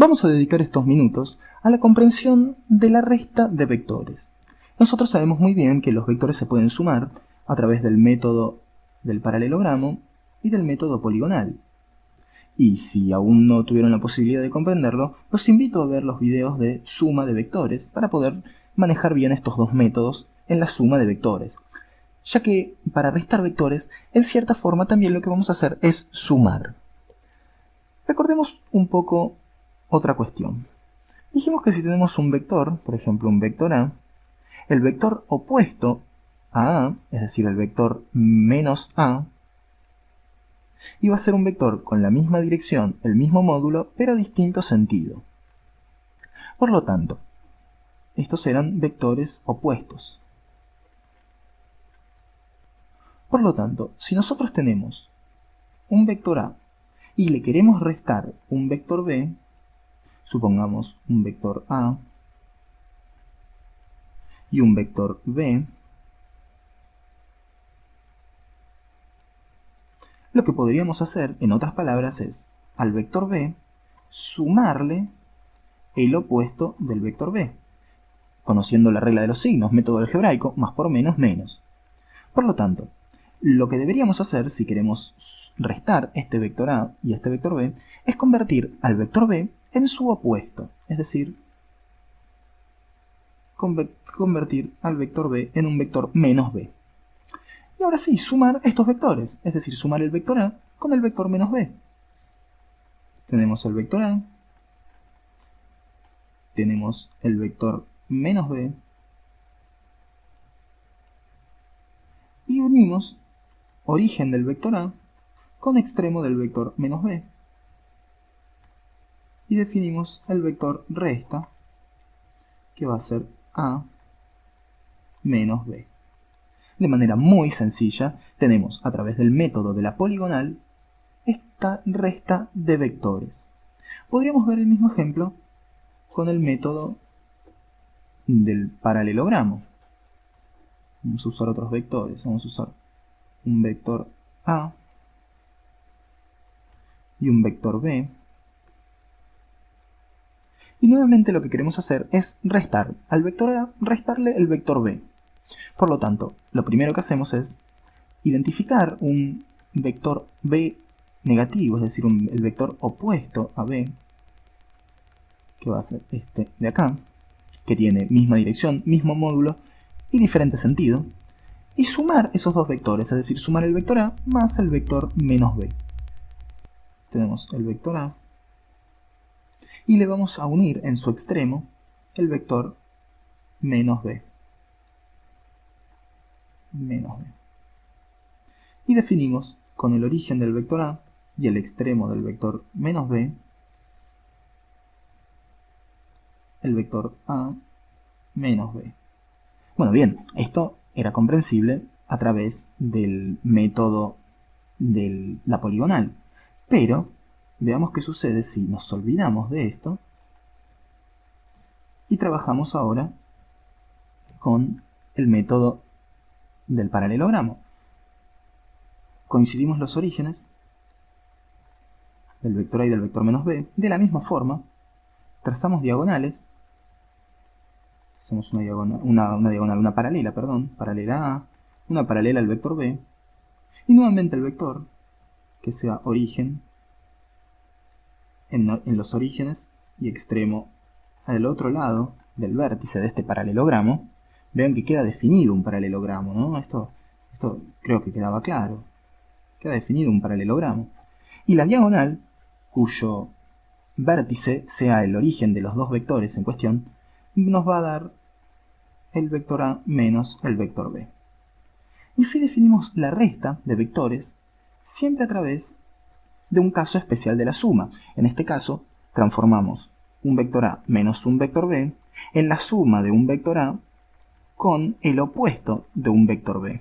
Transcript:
Vamos a dedicar estos minutos a la comprensión de la resta de vectores. Nosotros sabemos muy bien que los vectores se pueden sumar a través del método del paralelogramo y del método poligonal. Y si aún no tuvieron la posibilidad de comprenderlo, los invito a ver los videos de suma de vectores para poder manejar bien estos dos métodos en la suma de vectores. Ya que para restar vectores, en cierta forma también lo que vamos a hacer es sumar. Recordemos un poco otra cuestión. Dijimos que si tenemos un vector, por ejemplo un vector A, el vector opuesto a A, es decir, el vector menos A, iba a ser un vector con la misma dirección, el mismo módulo, pero distinto sentido. Por lo tanto, estos eran vectores opuestos. Por lo tanto, si nosotros tenemos un vector A y le queremos restar un vector B, supongamos un vector A y un vector B, lo que podríamos hacer, en otras palabras, es al vector B sumarle el opuesto del vector B, conociendo la regla de los signos, método algebraico, más por menos, menos. Por lo tanto, lo que deberíamos hacer si queremos restar este vector A y este vector B es convertir al vector B en su opuesto, es decir, convertir al vector B en un vector menos B. Y ahora sí, sumar estos vectores, es decir, sumar el vector A con el vector menos B. Tenemos el vector A, tenemos el vector menos B, y unimos origen del vector A con extremo del vector menos B. Y definimos el vector resta, que va a ser A menos B. De manera muy sencilla, tenemos a través del método de la poligonal esta resta de vectores. Podríamos ver el mismo ejemplo con el método del paralelogramo. Vamos a usar otros vectores. Vamos a usar un vector A y un vector B. Y nuevamente lo que queremos hacer es restar al vector A, restarle el vector B. Por lo tanto, lo primero que hacemos es identificar un vector B negativo, es decir, el vector opuesto a B, que va a ser este de acá, que tiene misma dirección, mismo módulo y diferente sentido, y sumar esos dos vectores, es decir, sumar el vector A más el vector menos B. Tenemos el vector A, y le vamos a unir en su extremo el vector menos B. Y definimos con el origen del vector A y el extremo del vector menos B el vector A menos B. Bueno, bien, esto era comprensible a través del método de la poligonal, pero veamos qué sucede si nos olvidamos de esto y trabajamos ahora con el método del paralelogramo. Coincidimos los orígenes del vector A y del vector menos B. De la misma forma, trazamos diagonales. Hacemos una paralela, paralela A, una paralela al vector B, y nuevamente el vector, que sea origen, en los orígenes y extremo al otro lado del vértice de este paralelogramo. Vean que queda definido un paralelogramo, ¿no? Esto creo que quedaba claro. Queda definido un paralelogramo. Y la diagonal, cuyo vértice sea el origen de los dos vectores en cuestión, nos va a dar el vector A menos el vector B. Y así definimos la resta de vectores siempre a través de un caso especial de la suma. En este caso, transformamos un vector A menos un vector B en la suma de un vector A con el opuesto de un vector B.